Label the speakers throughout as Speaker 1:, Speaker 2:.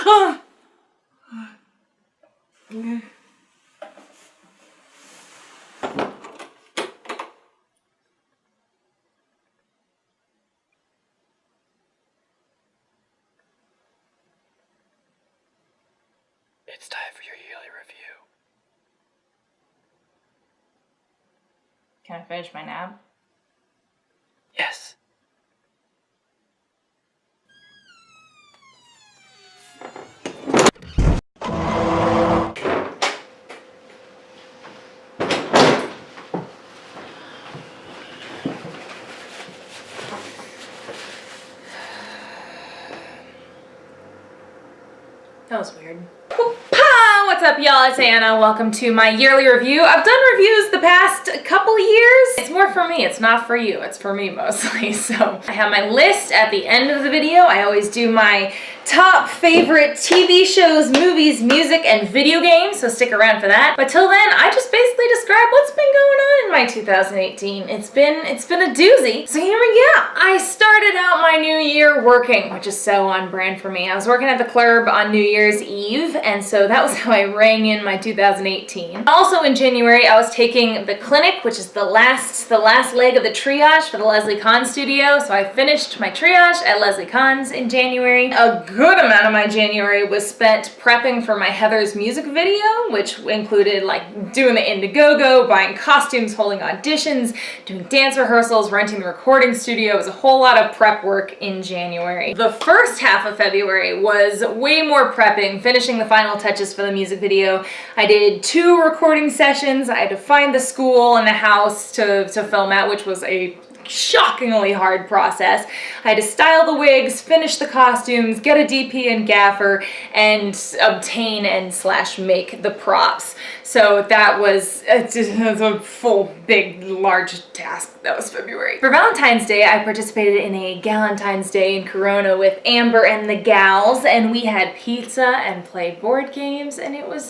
Speaker 1: It's time for your yearly review.
Speaker 2: Can I finish my nap?
Speaker 1: Yes.
Speaker 2: That was weird. What's up, y'all? It's Anna. Welcome to my yearly review. I've done reviews the past couple years. It's more for me. It's not for you. It's for me mostly. So I have my list at the end of the video. I always do my top favorite TV shows, movies, music, and video games, so stick around for that. But till then, I just basically describe what's been going on in my 2018. It's been a doozy. So here we go. I started out my new year working, which is so on brand for me. I was working at the club on New Year's Eve, and so that was how I rang in my 2018. Also in January, I was taking the clinic, which is the last leg of the triage for the Leslie Kahn studio. So I finished my triage at Leslie Kahn's in January. A good amount of my January was spent prepping for my Heather's music video, which included like doing the Indiegogo, buying costumes, holding auditions, doing dance rehearsals, renting the recording studio. It was a whole lot of prep work in January. The first half of February was way more prepping, finishing the final touches for the music video. I did 2 recording sessions. I had to find the school and the house to film at, which was a shockingly hard process. I had to style the wigs, finish the costumes, get a DP and gaffer, and obtain and / make the props. So that was a full, big, large task. That was February. For Valentine's Day, I participated in a Galentine's Day in Corona with Amber and the gals, and we had pizza and played board games, and it was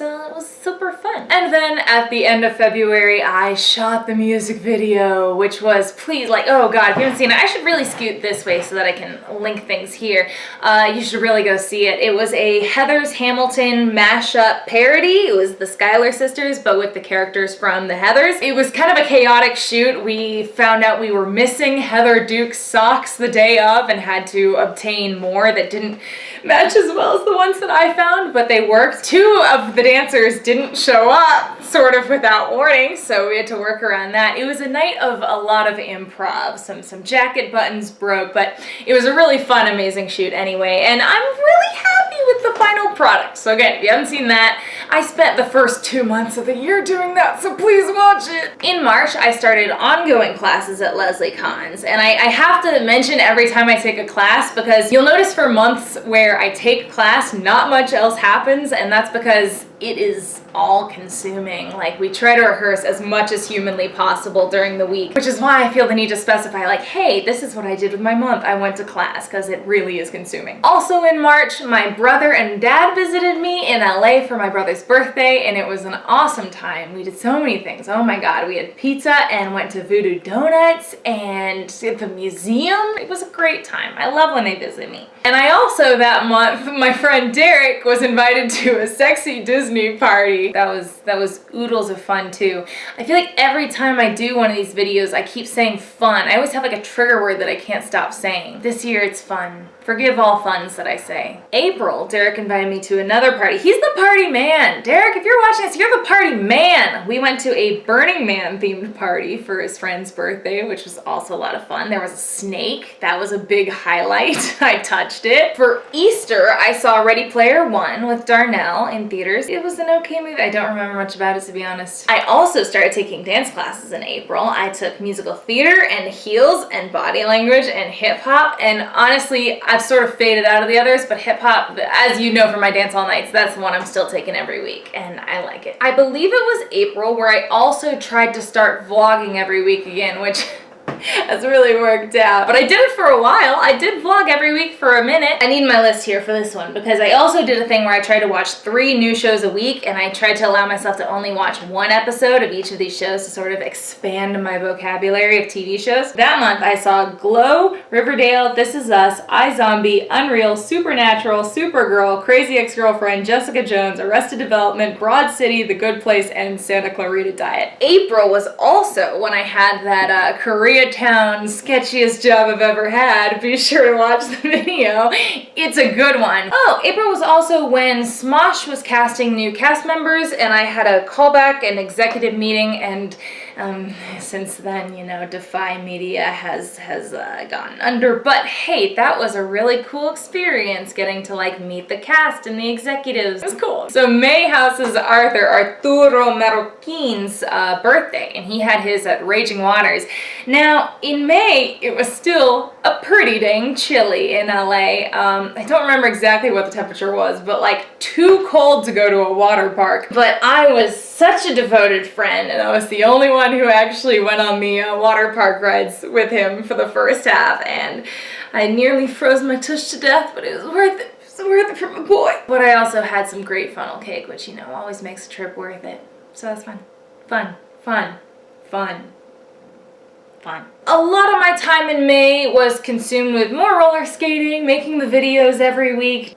Speaker 2: super fun. And then at the end of February, I shot the music video, which was, please, like, oh god, if you haven't seen it, I should really scoot this way so that I can link things here. You should really go see it. It was a Heather's Hamilton mashup parody. It was the Schuyler sisters, but with the characters from the Heathers. It was kind of a chaotic shoot. We found out we were missing Heather Duke's socks the day of and had to obtain more that didn't match as well as the ones that I found, but they worked. 2 of the dancers didn't show up, sort of without warning, so we had to work around that. It was a night of a lot of improv. Some jacket buttons broke, but it was a really fun, amazing shoot anyway, and I'm really happy with the final product. So again, if you haven't seen that, I spent the first 2 months of the year doing that, so please watch it. In March, I started ongoing classes at Leslie Kahn's, and I have to mention every time I take a class, because you'll notice for months where I take class, not much else happens, and that's because it is all-consuming. Like, we try to rehearse as much as humanly possible during the week, which is why I feel the need to specify, like, hey, this is what I did with my month. I went to class, because it really is consuming. Also in March, my brother and dad visited me in LA for my brother's birthday, and it was an awesome time. We did so many things. Oh my god, we had pizza and went to Voodoo Donuts and the museum. It was a great time. I love when they visit me. And I also, that month, my friend Derek was invited to a sexy Disney party. That was oodles of fun too. I feel like every time I do one of these videos, I keep saying fun. I always have like a trigger word that I can't stop saying. This year it's fun. Forgive all funs that I say. April, Derek invited me to another party. He's the party man. Derek, if you're watching this, you're the party man. We went to a Burning Man themed party for his friend's birthday, which was also a lot of fun. There was a snake. That was a big highlight. I touched it. For Easter, I saw Ready Player One with Darnell in theaters. It was an okay movie. I don't remember much about it, to be honest. I also started taking dance classes in April. I took musical theater and heels and body language and hip hop, and honestly, I've sort of faded out of the others, but hip hop, as you know from my dance all nights, that's the one I'm still taking every week, and I like it. I believe it was April where I also tried to start vlogging every week again, which has really worked out. But I did it for a while. I did vlog every week for a minute. I need my list here for this one because I also did a thing where I tried to watch 3 new shows a week, and I tried to allow myself to only watch 1 episode of each of these shows to sort of expand my vocabulary of TV shows. That month I saw Glow, Riverdale, This Is Us, iZombie, Unreal, Supernatural, Supergirl, Crazy Ex-Girlfriend, Jessica Jones, Arrested Development, Broad City, The Good Place, and Santa Clarita Diet. April was also when I had that Koreatown sketchiest job I've ever had. Be sure to watch the video. It's a good one. Oh, April was also when Smosh was casting new cast members, and I had a callback and executive meeting, and since then, you know, Defy Media has gone under. But hey, that was a really cool experience getting to like meet the cast and the executives. It was cool. So May House's Arturo Marroquin's birthday, and he had his at Raging Waters. Now, in May, it was still a pretty dang chilly in LA. I don't remember exactly what the temperature was, but like too cold to go to a water park. But I was such a devoted friend, and I was the only one who actually went on the water park rides with him for the first half, and I nearly froze my tush to death, but it was worth it. It was worth it for my boy. But I also had some great funnel cake, which, you know, always makes a trip worth it. So that's fun. Fun. Fun. Fun. Fun. A lot of my time in May was consumed with more roller skating, making the videos every week.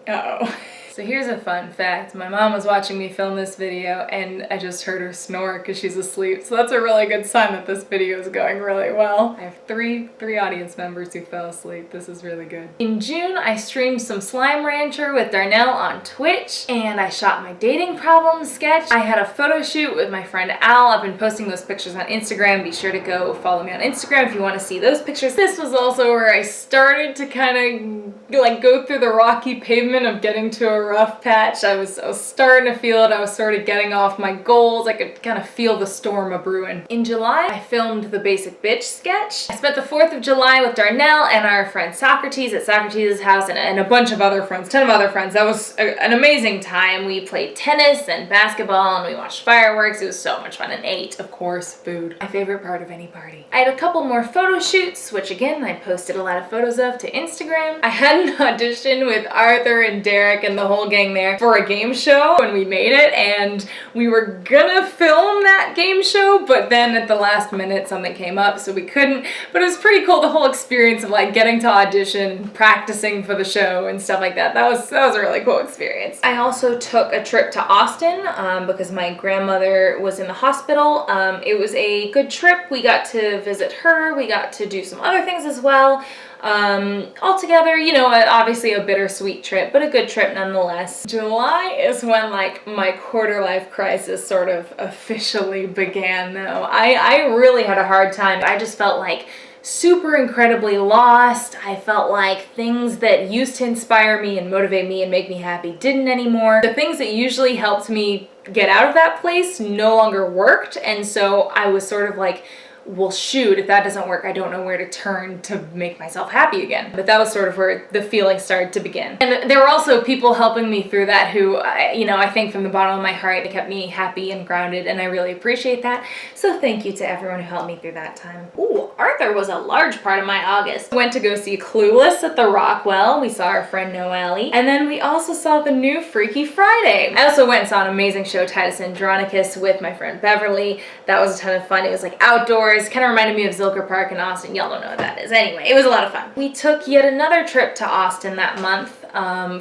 Speaker 2: Uh-oh. So here's a fun fact. My mom was watching me film this video, and I just heard her snore because she's asleep. So that's a really good sign that this video is going really well. I have three audience members who fell asleep. This is really good. In June, I streamed some Slime Rancher with Darnell on Twitch, and I shot my dating problems sketch. I had a photo shoot with my friend Al. I've been posting those pictures on Instagram. Be sure to go follow me on Instagram if you want to see those pictures. This was also where I started to kind of like go through the rocky pavement of getting to a rough patch. I was starting to feel it. I was sort of getting off my goals. I could kind of feel the storm a-brewing. In July, I filmed the Basic Bitch sketch. I spent the 4th of July with Darnell and our friend Socrates at Socrates' house, and a bunch of other friends, 10 of other friends. That was an amazing time. We played tennis and basketball, and we watched fireworks. It was so much fun, and ate, of course, food. My favorite part of any party. I had a couple more photo shoots, which again, I posted a lot of photos of to Instagram. I had an audition with Arthur and Derek and the whole gang there for a game show when we made it, and we were gonna film that game show, but then at the last minute something came up, so we couldn't. But it was pretty cool, the whole experience of like getting to audition, practicing for the show and stuff like that. That was a really cool experience. I also took a trip to Austin because my grandmother was in the hospital. It was a good trip. We got to visit her. We got to do some other things as well. Altogether, you know, obviously a bittersweet trip, but a good trip nonetheless. July is when like my quarter life crisis sort of officially began though. I really had a hard time. I just felt like super incredibly lost. I felt like things that used to inspire me and motivate me and make me happy didn't anymore. The things that usually helped me get out of that place no longer worked, and so I was sort of like, well, shoot, if that doesn't work, I don't know where to turn to make myself happy again. But that was sort of where the feeling started to begin. And there were also people helping me through that who, you know, I think from the bottom of my heart, they kept me happy and grounded, and I really appreciate that. So thank you to everyone who helped me through that time. Ooh, Arthur was a large part of my August. We went to go see Clueless at the Rockwell. We saw our friend Noelle, and then we also saw the new Freaky Friday. I also went and saw an amazing show, Titus Andronicus, with my friend Beverly. That was a ton of fun. It was like outdoors. Kind of reminded me of Zilker Park in Austin. Y'all don't know what that is. Anyway, it was a lot of fun. We took yet another trip to Austin that month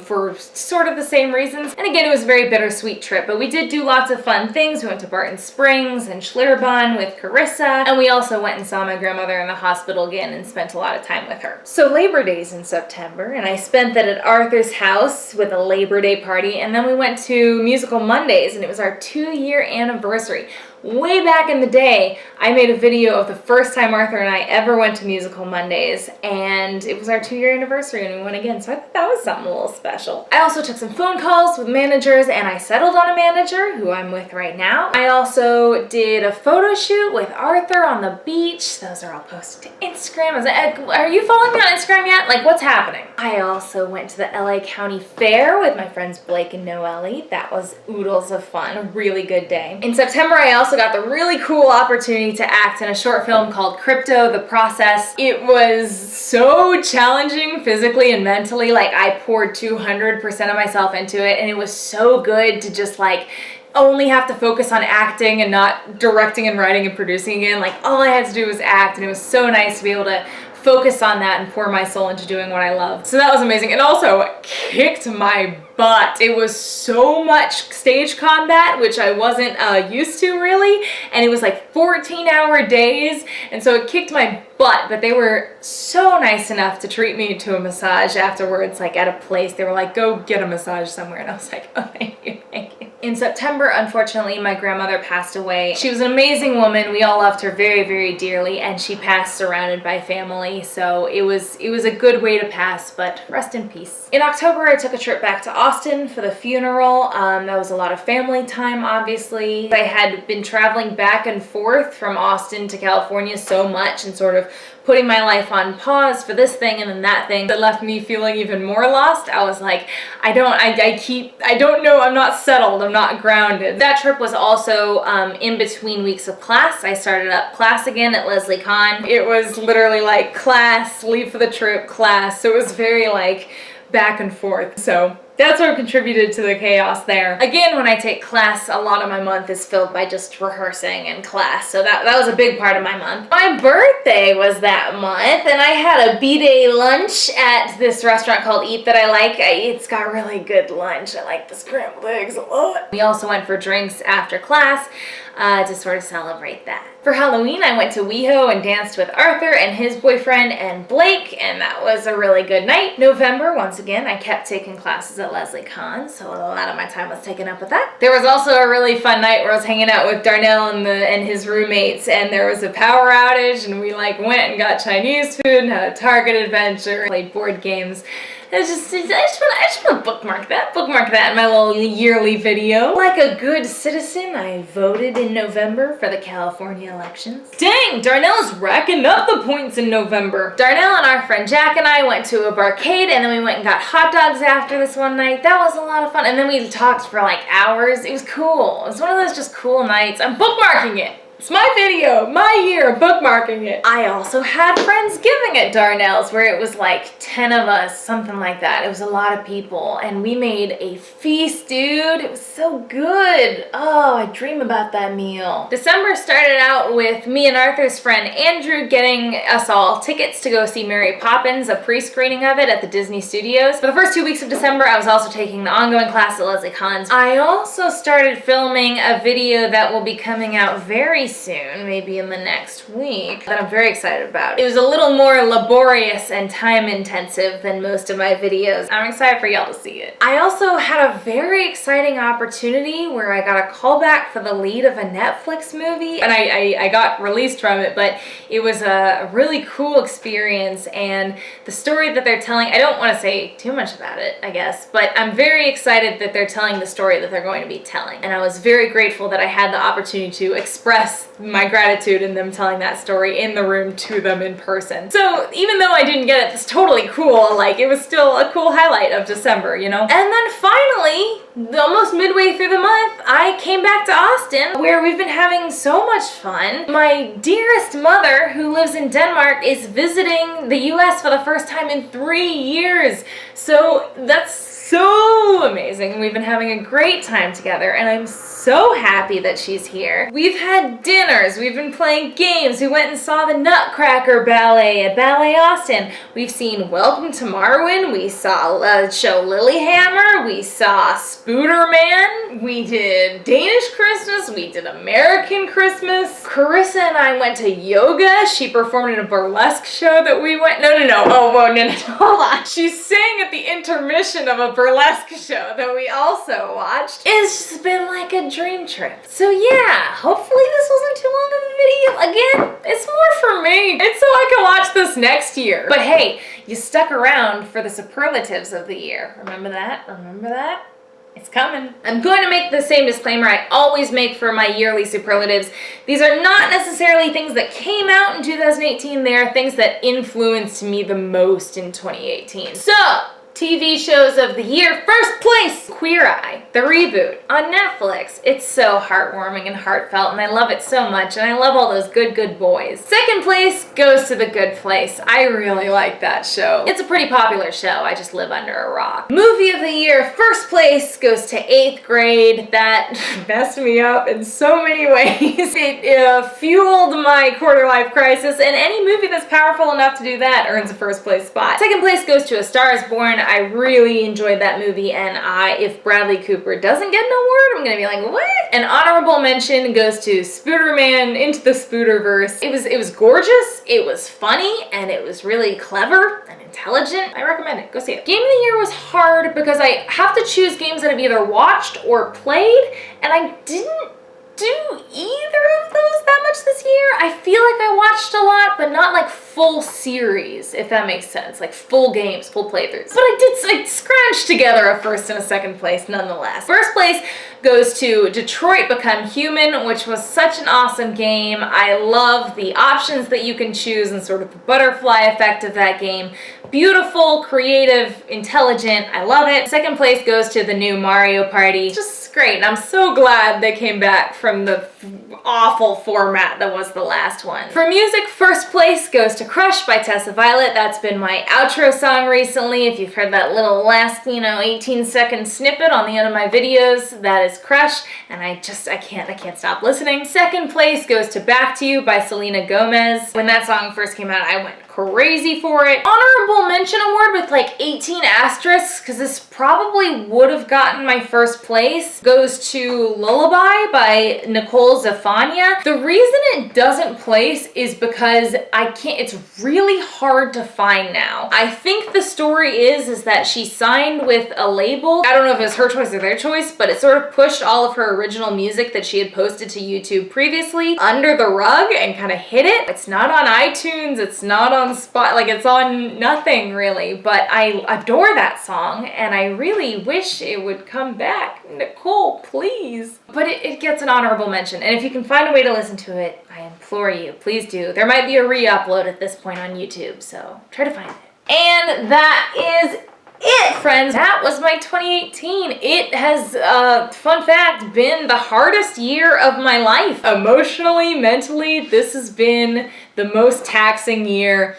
Speaker 2: for sort of the same reasons. And again, it was a very bittersweet trip, but we did do lots of fun things. We went to Barton Springs and Schlitterbahn with Carissa, and we also went and saw my grandmother in the hospital again and spent a lot of time with her. So Labor Day's in September, and I spent that at Arthur's house with a Labor Day party, and then we went to Musical Mondays, and it was our 2-year anniversary. Way back in the day, I made a video of the first time Arthur and I ever went to Musical Mondays, and it was our 2-year anniversary, and we went again, so I thought that was something a little special. I also took some phone calls with managers, and I settled on a manager who I'm with right now. I also did a photo shoot with Arthur on the beach. Those are all posted to Instagram. Are you following me on Instagram yet? Like, what's happening? I also went to the LA County Fair with my friends Blake and Noelle. That was oodles of fun, a really good day. In September, I also also got the really cool opportunity to act in a short film called Crypto: The Process. It was so challenging physically and mentally. Like, I poured 200% of myself into it, and it was so good to just like only have to focus on acting and not directing and writing and producing again. Like, all I had to do was act, and it was so nice to be able to focus on that and pour my soul into doing what I love. So that was amazing. And also kicked my butt. It was so much stage combat, which I wasn't used to really. And it was like 14-hour days. And so it kicked my butt, but they were so nice enough to treat me to a massage afterwards, like at a place. They were like, go get a massage somewhere. And I was like, oh, thank you, thank you. In September, unfortunately, my grandmother passed away. She was an amazing woman. We all loved her very, very dearly, and she passed surrounded by family. So it was a good way to pass, but rest in peace. In October, I took a trip back to Austin for the funeral. That was a lot of family time, obviously. I had been traveling back and forth from Austin to California so much and sort of putting my life on pause for this thing and then that thing that left me feeling even more lost. I was like, I don't know, I'm not settled, I'm not grounded. That trip was also in between weeks of class. I started up class again at Leslie Kahn. It was literally like class, leave for the trip, class. So it was very like back and forth. So that's what contributed to the chaos there. Again, when I take class, a lot of my month is filled by just rehearsing and class. So that was a big part of my month. My birthday was that month, and I had a B-Day lunch at this restaurant called Eat That I Like. It's got really good lunch. I like the scrambled eggs a lot. We also went for drinks after class to sort of celebrate that. For Halloween, I went to WeHo and danced with Arthur and his boyfriend and Blake, and that was a really good night. November, once again, I kept taking classes at Leslie Kahn, so a lot of my time was taken up with that. There was also a really fun night where I was hanging out with Darnell and his roommates, and there was a power outage, and we like went and got Chinese food and had a Target adventure, played board games. I just want to bookmark that in my little yearly video. Like a good citizen, I voted in November for the California elections. Dang, Darnell's racking up the points in November. Darnell and our friend Jack and I went to a barcade, and then we went and got hot dogs after this one night. That was a lot of fun. And then we talked for like hours. It was cool. It was one of those just cool nights. I'm bookmarking it. It's my video, my year, bookmarking it. I also had Friendsgiving at Darnell's where it was like 10 of us, something like that. It was a lot of people, and we made a feast, dude. It was so good. Oh, I dream about that meal. December started out with me and Arthur's friend Andrew getting us all tickets to go see Mary Poppins, a pre-screening of it at the Disney Studios. For the first 2 weeks of December, I was also taking the ongoing class at Leslie Kahn's. I also started filming a video that will be coming out very soon, maybe in the next week, that I'm very excited about. It was a little more laborious and time intensive than most of my videos. I'm excited for y'all to see it. I also had a very exciting opportunity where I got a callback for the lead of a Netflix movie, and I got released from it, but it was a really cool experience, and the story that they're telling, I don't want to say too much about it, I guess, but I'm very excited that they're telling the story that they're going to be telling, and I was very grateful that I had the opportunity to express my gratitude in them telling that story in the room to them in person. So even though I didn't get it, it's totally cool, like it was still a cool highlight of December, you know? And then finally, almost midway through the month, I came back to Austin where we've been having so much fun. My dearest mother, who lives in Denmark, is visiting the US for the first time in 3 years. So that's so amazing. We've been having a great time together, and I'm so happy that she's here. We've had dinners, we've been playing games, we went and saw the Nutcracker Ballet at Ballet Austin. We've seen Welcome to Marwin, we saw the show Lilyhammer, we saw Spooderman, we did Danish Christmas, we did American Christmas. Carissa and I went to yoga. She performed in a burlesque show that we went, no, hold on. She sang at the intermission of a burlesque show that we also watched. It's just been like a dream trip. So yeah, hopefully this wasn't too long of a video. Again, it's more for me. It's so I can watch this next year. But hey, you stuck around for the superlatives of the year. Remember that? Remember that? It's coming. I'm going to make the same disclaimer I always make for my yearly superlatives. These are not necessarily things that came out in 2018. They are things that influenced me the most in 2018. So, TV shows of the year. First place, Queer Eye, the reboot on Netflix. It's so heartwarming and heartfelt, and I love it so much, and I love all those good boys. Second place goes to The Good Place. I really like that show. It's a pretty popular show. I just live under a rock. Movie of the year, first place goes to 8th Grade. That messed me up in so many ways. It fueled my quarter-life crisis, and any movie that's powerful enough to do that earns a first place spot. Second place goes to A Star is Born. I really enjoyed that movie, and if Bradley Cooper doesn't get an award, I'm gonna be like, what? An honorable mention goes to Spooderman Into the Spooderverse. It was gorgeous, it was funny, and it was really clever and intelligent. I recommend it. Go see it. Game of the year was hard because I have to choose games that I've either watched or played, and I didn't do either of those that much this year. I feel like I watched a lot, but not like full series, if that makes sense. Like full games, full playthroughs. But I scrounged together a first and a second place nonetheless. First place goes to Detroit Become Human, which was such an awesome game. I love the options that you can choose and sort of the butterfly effect of that game. Beautiful, creative, intelligent. I love it. Second place goes to the new Mario Party. Just great, and I'm so glad they came back from the awful format that was the last one. For music, first place goes to Crush by Tessa Violet. That's been my outro song recently. If you've heard that little last, 18-second snippet on the end of my videos, that is Crush, and I can't stop listening. Second place goes to Back to You by Selena Gomez. When that song first came out, I went crazy for it. Honorable mention award with like 18 asterisks, because this probably would have gotten my first place, goes to Lullaby by Nicole Zafania. The reason it doesn't place is because it's really hard to find now. I think the story is that she signed with a label. I don't know if it was her choice or their choice, but it sort of pushed all of her original music that she had posted to YouTube previously under the rug and kind of hid it. It's not on iTunes, it's not on Spotify, like it's on nothing really, but I adore that song and I really wish it would come back. Nicole, please. But it gets an honorable mention, and if you can find a way to listen to it, I implore you, please do. There might be a re-upload at this point on YouTube, so try to find it. And that is it, friends. That was my 2018. It has, fun fact, been the hardest year of my life. Emotionally, mentally, this has been the most taxing year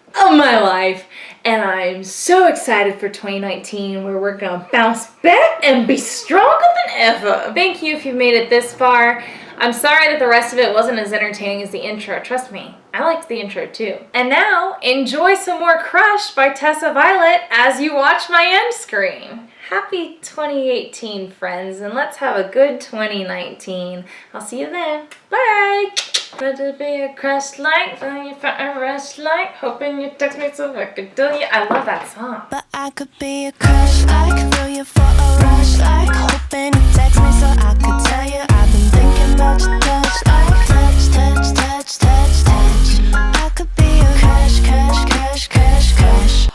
Speaker 2: of my life. And I'm so excited for 2019, where we're gonna bounce back and be stronger than ever. Thank you if you've made it this far. I'm sorry that the rest of it wasn't as entertaining as the intro. Trust me, I liked the intro too. And now, enjoy some more Crush by Tessa Violet as you watch my end screen. Happy 2018, friends, and let's have a good 2019. I'll see you then. Bye! Better be a crush light, then you find a rush light. Hoping you text me so I could do you. I love that song.
Speaker 3: But I could be a crush like, throw you for a rush like, hoping you text me so I could tell you I've been thinking about your touch like, touch, touch, touch, touch, touch. I could be a crush, crush, crush, crush, crush.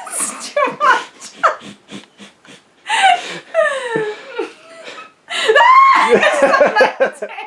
Speaker 2: It's too much. It's so much.